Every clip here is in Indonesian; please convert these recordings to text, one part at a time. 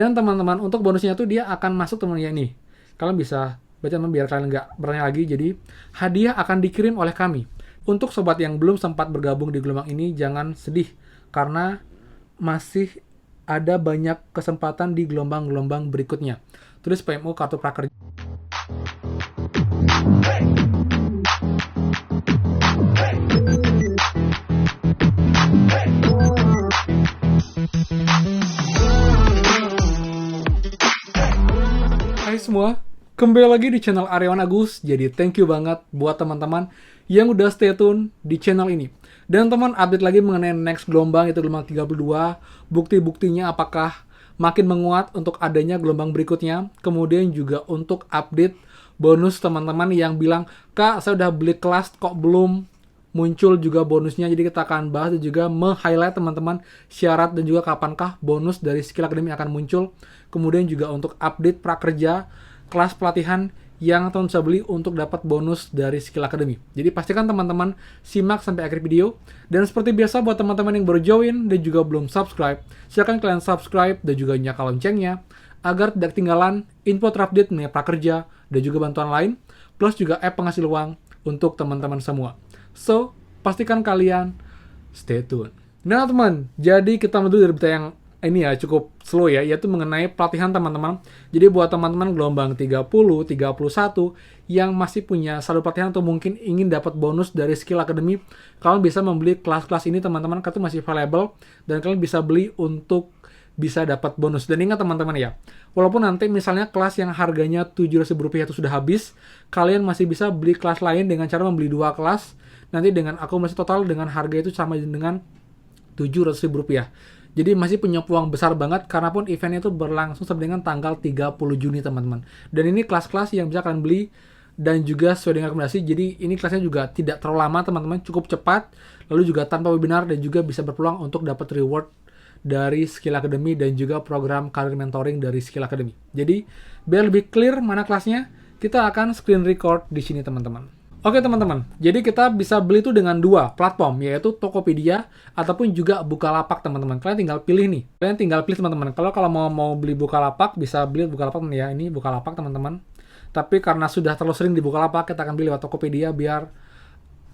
Dan teman-teman, untuk bonusnya tuh dia akan masuk teman-teman ya nih. Kalian bisa baca teman biar kalian nggak bertanya lagi. Jadi, hadiah akan dikirim oleh kami. Untuk sobat yang belum sempat bergabung di gelombang ini, jangan sedih. Karena masih ada banyak kesempatan di gelombang-gelombang berikutnya. Tulis PMO kartu prakerja. Hai semua, kembali lagi di channel Aryawan Agus. Jadi thank you banget buat teman-teman yang udah stay tune di channel ini. Dan teman update lagi mengenai next gelombang, itu gelombang 32. Bukti-buktinya apakah makin menguat untuk adanya gelombang berikutnya. Kemudian juga untuk update bonus teman-teman yang bilang, "Kak, saya udah beli kelas kok belum muncul juga bonusnya." Jadi kita akan bahas dan juga meng-highlight teman-teman syarat dan juga kapankah bonus dari Skill Academy akan muncul. Kemudian juga untuk update prakerja kelas pelatihan yang teman bisa beli untuk dapat bonus dari Skill Academy. Jadi pastikan teman-teman simak sampai akhir video. Dan seperti biasa buat teman-teman yang baru join dan juga belum subscribe, silakan kalian subscribe dan juga nyalakan loncengnya agar tidak ketinggalan info terupdate mengenai prakerja dan juga bantuan lain, plus juga app penghasil uang untuk teman-teman semua. So, pastikan kalian stay tune. Nah teman, jadi kita menuju dari berita yang ini ya cukup slow ya, yaitu mengenai pelatihan teman-teman. Jadi buat teman-teman gelombang 30, 31 yang masih punya saldo pelatihan atau mungkin ingin dapat bonus dari Skill Academy, kalian bisa membeli kelas-kelas ini teman-teman, karena itu masih available dan kalian bisa beli untuk bisa dapat bonus. Dan ingat teman-teman ya, walaupun nanti misalnya kelas yang harganya Rp700.000 itu sudah habis, kalian masih bisa beli kelas lain dengan cara membeli 2 kelas, nanti dengan akumulasi total dengan harga itu sama dengan Rp700.000. Jadi masih punya peluang besar banget, karena pun eventnya itu berlangsung sampai dengan tanggal 30 Juni teman-teman. Dan ini kelas-kelas yang bisa kalian beli dan juga sesuai dengan rekomendasi. Jadi ini kelasnya juga tidak terlalu lama teman-teman, cukup cepat, lalu juga tanpa webinar dan juga bisa berpeluang untuk dapat reward dari Skill Academy dan juga program career mentoring dari Skill Academy. Jadi biar lebih clear mana kelasnya, kita akan screen record di sini teman-teman. Oke teman-teman, jadi kita bisa beli itu dengan 2 platform, yaitu Tokopedia ataupun juga Bukalapak teman-teman. Kalian tinggal pilih nih, kalian tinggal pilih teman-teman. Kalau mau beli Bukalapak, bisa beli Bukalapak ya, ini Bukalapak teman-teman. Tapi karena sudah terlalu sering di Bukalapak, kita akan beli lewat Tokopedia biar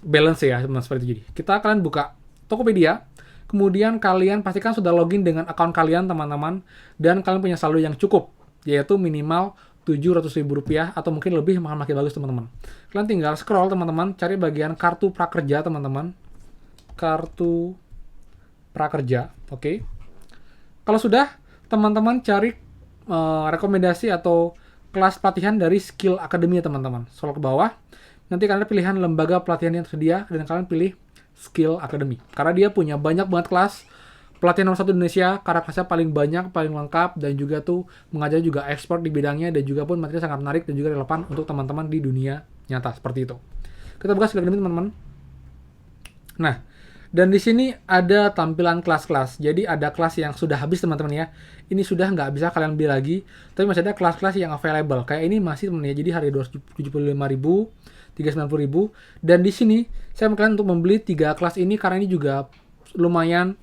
balance ya teman-teman, seperti itu. Jadi kita akan buka Tokopedia, kemudian kalian pastikan sudah login dengan akun kalian teman-teman, dan kalian punya saldo yang cukup, yaitu minimal Rp700.000 atau mungkin lebih, makin bagus teman-teman. Kalian tinggal scroll teman-teman, cari bagian kartu prakerja teman-teman. Kartu prakerja, oke. Kalau sudah, teman-teman cari rekomendasi atau kelas pelatihan dari Skill Academy teman-teman. Scroll ke bawah, nanti kalian pilihan lembaga pelatihan yang tersedia dan kalian pilih Skill Academy. Karena dia punya banyak banget kelas pelatihan nomor 1 Indonesia, karena kelasnya paling banyak, paling lengkap, dan juga tuh mengajar juga expert di bidangnya, dan juga pun materi sangat menarik dan juga relevan untuk teman-teman di dunia nyata, seperti itu. Kita buka Skill Academy teman-teman. Nah, dan di sini ada tampilan kelas-kelas. Jadi ada kelas yang sudah habis teman-teman ya. Ini sudah nggak bisa kalian beli lagi, tapi masih ada kelas-kelas yang available. Kayak ini masih teman ya. Jadi harga Rp275.000, Rp390.000. Dan di sini saya kalian untuk membeli 3 kelas ini karena ini juga lumayan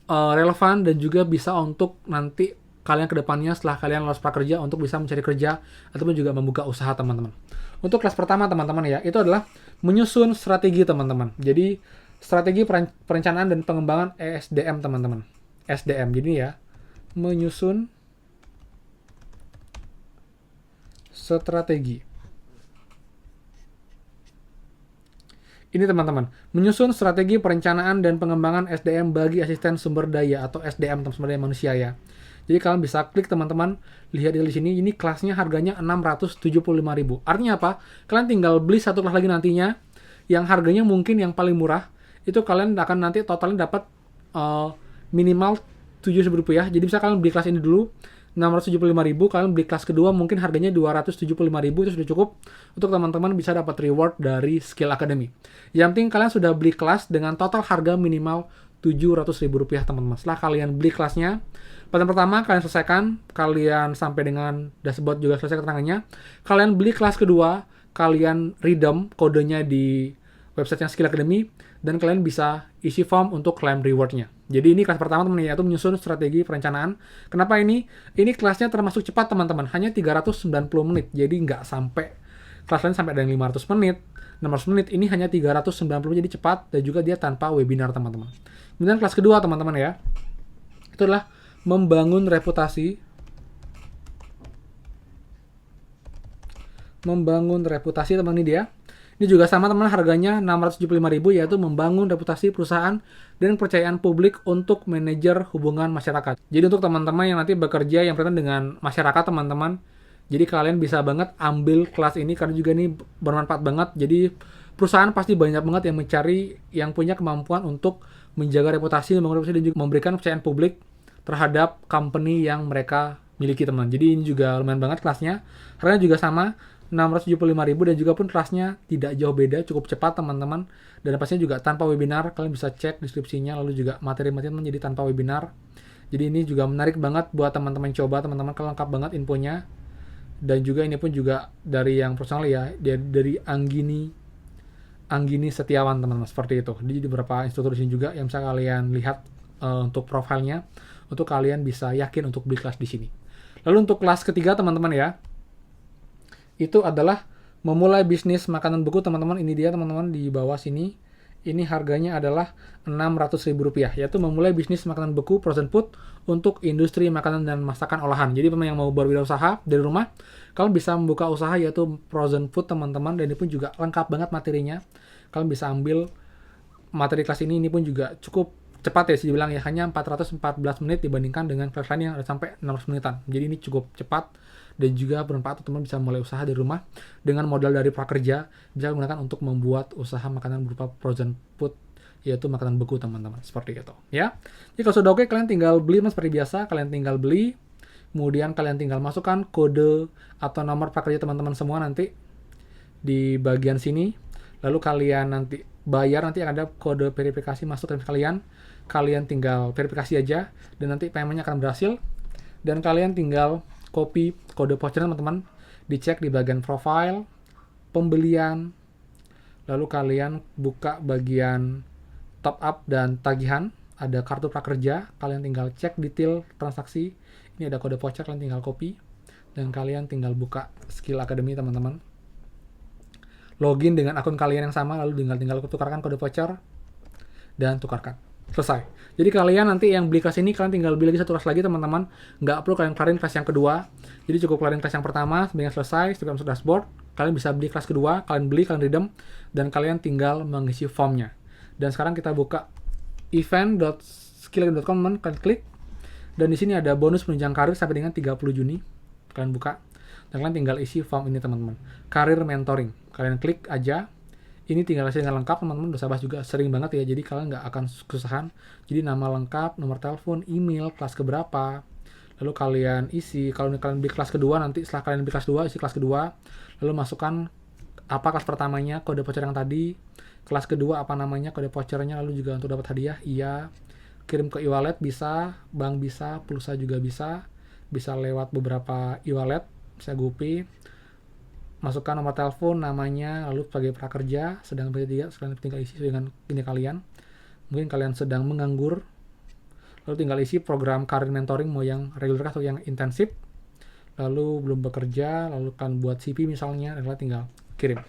relevan dan juga bisa untuk nanti kalian kedepannya setelah kalian lulus prakerja untuk bisa mencari kerja ataupun juga membuka usaha teman-teman. Untuk kelas pertama teman-teman ya, itu adalah menyusun strategi teman-teman. Jadi strategi perencanaan dan pengembangan ESDM teman-teman. SDM jadi ya, menyusun strategi. Ini teman-teman, menyusun strategi perencanaan dan pengembangan SDM bagi asisten sumber daya atau SDM sumber daya manusia ya. Jadi kalian bisa klik teman-teman, lihat di sini, ini kelasnya harganya Rp675.000. Artinya apa? Kalian tinggal beli 1 kelas lagi nantinya, yang harganya mungkin yang paling murah, itu kalian akan nanti totalnya dapat minimal Rp700.000. Jadi bisa kalian beli kelas ini dulu, Rp675.000, kalian beli kelas kedua mungkin harganya Rp275.000, itu sudah cukup untuk teman-teman bisa dapat reward dari Skill Academy. Yang penting kalian sudah beli kelas dengan total harga minimal Rp700.000 teman-teman. Setelah kalian beli kelasnya, pertama pertama kalian selesaikan, kalian sampai dengan dashboard juga selesai keterangannya, kalian beli kelas kedua, kalian redeem kodenya di websitenya Skill Academy, dan kalian bisa isi form untuk claim rewardnya. Jadi ini kelas pertama teman-teman, yaitu menyusun strategi perencanaan. Kenapa ini? Ini kelasnya termasuk cepat teman-teman, hanya 390 menit. Jadi nggak sampai kelas lain sampai ada yang 500 menit, 600 menit. Ini hanya 390, jadi cepat dan juga dia tanpa webinar teman-teman. Kemudian kelas kedua teman-teman ya, itu adalah membangun reputasi. Membangun reputasi teman, ini dia. Ini juga sama teman, harganya 675.000, yaitu membangun reputasi perusahaan dan kepercayaan publik untuk manajer hubungan masyarakat. Jadi untuk teman-teman yang nanti bekerja yang berkaitan dengan masyarakat teman-teman, jadi kalian bisa banget ambil kelas ini karena juga ini bermanfaat banget. Jadi perusahaan pasti banyak banget yang mencari yang punya kemampuan untuk menjaga reputasi, membangun reputasi dan juga memberikan kepercayaan publik terhadap company yang mereka miliki teman. Jadi ini juga lumayan banget kelasnya. Harganya juga sama 675.000 dan juga pun kelasnya tidak jauh beda, cukup cepat teman-teman, dan pastinya juga tanpa webinar. Kalian bisa cek deskripsinya, lalu juga materi-materi jadi tanpa webinar. Jadi ini juga menarik banget buat teman-teman coba, teman-teman, kalau lengkap banget infonya. Dan juga ini pun juga dari yang personal ya, dari Anggini Setiawan teman-teman, seperti itu. Jadi beberapa instruktur di sini juga yang bisa kalian lihat untuk profilnya, untuk kalian bisa yakin untuk beli kelas di sini. Lalu untuk kelas ketiga teman-teman ya, itu adalah memulai bisnis makanan beku teman-teman. Ini dia teman-teman di bawah sini. Ini harganya adalah Rp600.000, yaitu memulai bisnis makanan beku frozen food untuk industri makanan dan masakan olahan. Jadi teman yang mau berwirausaha dari rumah, kalian bisa membuka usaha yaitu frozen food teman-teman, dan ini pun juga lengkap banget materinya. Kalian bisa ambil materi kelas ini pun juga cukup cepat ya, sih dibilang ya, hanya 414 menit dibandingkan dengan kelas lain yang ada sampai 600 menitan. Jadi ini cukup cepat dan juga bermanfaat, teman-teman bisa mulai usaha dari rumah dengan modal dari prakerja, bisa menggunakan untuk membuat usaha makanan berupa frozen food, yaitu makanan beku teman-teman, seperti itu ya. Jadi kalau sudah oke, kalian tinggal beli seperti biasa, kalian tinggal beli, kemudian kalian tinggal masukkan kode atau nomor prakerja teman-teman semua nanti di bagian sini, lalu kalian nanti bayar, nanti ada kode verifikasi masuk ke kalian tinggal verifikasi aja dan nanti paymentnya akan berhasil, dan kalian tinggal copy kode voucher teman-teman, dicek di bagian profile, pembelian, lalu kalian buka bagian top up dan tagihan, ada kartu prakerja, kalian tinggal cek detail transaksi, ini ada kode voucher, kalian tinggal copy, dan kalian tinggal buka Skill Academy teman-teman, login dengan akun kalian yang sama, lalu tinggal tukarkan kode voucher, dan tukarkan. Selesai. Jadi kalian nanti yang beli kelas ini, kalian tinggal beli lagi satu kelas lagi teman-teman. Nggak perlu kalian kelarin kelas yang kedua. Jadi cukup kelarin kelas yang pertama, sebenarnya selesai, setelah masuk dashboard, kalian bisa beli kelas kedua, kalian beli, kalian redeem, dan kalian tinggal mengisi formnya. Dan sekarang kita buka event.skillacademy.com, kalian klik, dan di sini ada bonus penunjang karir sampai dengan 30 Juni. Kalian buka, dan kalian tinggal isi form ini teman-teman. Karir mentoring. Kalian klik aja. Ini tinggal hasilnya lengkap teman-teman, udah Sabas juga sering banget ya, jadi kalian nggak akan kesusahan. Jadi nama lengkap, nomor telepon, email, kelas keberapa, lalu kalian isi. Kalau kalian beli kelas kedua, nanti setelah kalian beli kelas 2, isi kelas kedua, lalu masukkan apa kelas pertamanya, kode voucher yang tadi, kelas kedua apa namanya, kode vouchernya, lalu juga untuk dapat hadiah, iya, kirim ke e-wallet bisa, bank bisa, pulsa juga bisa lewat beberapa e-wallet, bisa GoPay. Masukkan nomor telepon, namanya, lalu sebagai prakerja, sedang bekerja, sekalian tinggal isi dengan ini kalian. Mungkin kalian sedang menganggur, lalu tinggal isi program karir mentoring, mau yang reguler atau yang intensif. Lalu belum bekerja, lalu kalian buat CV misalnya, dan kalian tinggal kirim.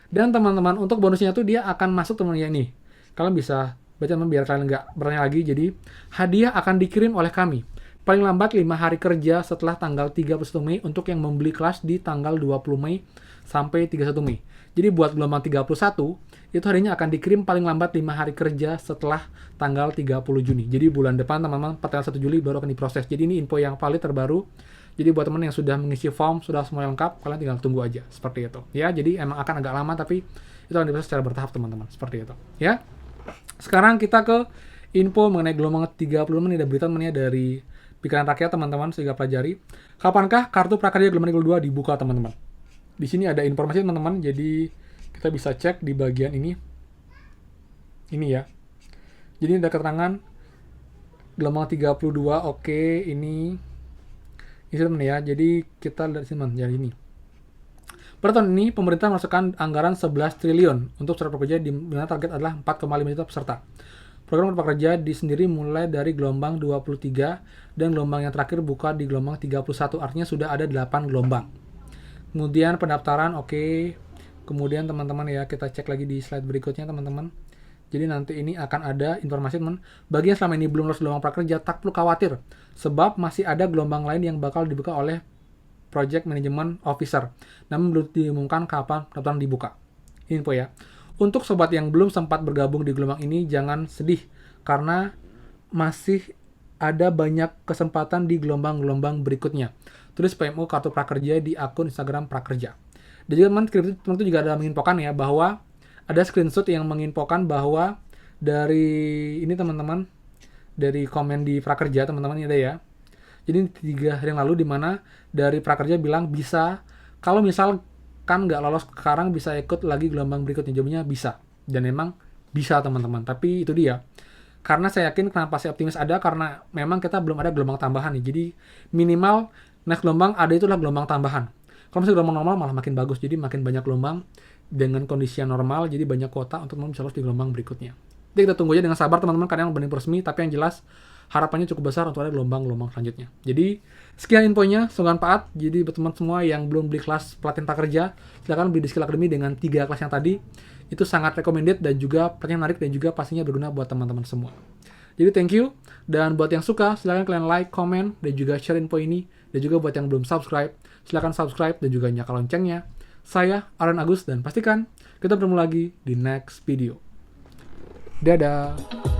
Dan teman-teman, untuk bonusnya tuh dia akan masuk teman-teman ini. Kalian bisa baca teman biar kalian nggak bertanya lagi. Jadi hadiah akan dikirim oleh kami paling lambat 5 hari kerja setelah tanggal 31 Mei untuk yang membeli kelas di tanggal 20 Mei sampai 31 Mei. Jadi buat gelombang 31, itu harinya akan dikirim paling lambat 5 hari kerja setelah tanggal 30 Juni. Jadi bulan depan teman-teman, tanggal 1 Juli baru akan diproses. Jadi ini info yang valid terbaru. Jadi buat teman yang sudah mengisi form, sudah semua lengkap, kalian tinggal tunggu aja. Seperti itu. Ya, jadi emang akan agak lama, tapi itu akan diproses secara bertahap teman-teman. Seperti itu. Ya. Sekarang kita ke info mengenai gelombang 30 menit, ada berita mengenai dari Pikiran Rakyat teman-teman, sehingga pelajari. Kapankah kartu prakerja gelombang 32 dibuka teman-teman? Di sini ada informasi teman-teman, jadi kita bisa cek di bagian ini. Ini ya. Jadi ada keterangan gelombang 32, ini teman ya. Jadi kita lihat sini teman, jadi ini. Per tahun ini, pemerintah memasukkan anggaran 11 triliun untuk serikat pekerja di mana target adalah 4,5 juta peserta. Program prakerja sendiri mulai dari gelombang 23 dan gelombang yang terakhir buka di gelombang 31, artinya sudah ada 8 gelombang. Kemudian pendaftaran, oke. Kemudian teman-teman ya, kita cek lagi di slide berikutnya teman-teman. Jadi nanti ini akan ada informasi teman. Bagi yang selama ini belum lolos gelombang prakerja, tak perlu khawatir, sebab masih ada gelombang lain yang bakal dibuka oleh Project Management Officer, namun belum diumumkan kapan pendaftaran dibuka. Info ya. Untuk sobat yang belum sempat bergabung di gelombang ini, jangan sedih, karena masih ada banyak kesempatan di gelombang-gelombang berikutnya. Tulis PMU Kartu Prakerja di akun Instagram Prakerja. Dan juga teman itu juga ada menginfokan ya, bahwa ada screenshot yang menginfokan bahwa dari ini teman-teman, dari komen di Prakerja teman-teman ini ada ya. Jadi 3 hari yang lalu di mana dari Prakerja bilang bisa, kalau misal kan nggak lolos sekarang bisa ikut lagi gelombang berikutnya. Jawabnya bisa. Dan memang bisa teman-teman. Tapi itu dia. Karena saya yakin kenapa saya optimis ada, karena memang kita belum ada gelombang tambahan nih. Jadi minimal next gelombang ada itulah gelombang tambahan. Kalau misalnya gelombang normal malah makin bagus. Jadi makin banyak gelombang dengan kondisi yang normal. Jadi banyak kuota untuk bisa lolos di gelombang berikutnya. Jadi kita tunggu aja dengan sabar teman-teman, karena yang belum resmi. Tapi yang jelas harapannya cukup besar untuk ada gelombang-gelombang selanjutnya. Jadi sekian infonya, semoga bermanfaat. Jadi buat teman semua yang belum beli kelas pelatihan prakerja, silakan beli di Skill Academy dengan 3 kelas yang tadi. Itu sangat recommended dan juga pelatihan menarik dan juga pastinya berguna buat teman-teman semua. Jadi thank you, dan buat yang suka silakan kalian like, comment, dan juga share info ini. Dan juga buat yang belum subscribe, silakan subscribe dan juga nyalakan loncengnya. Saya Aaron Agus dan pastikan kita bertemu lagi di next video. Dadah.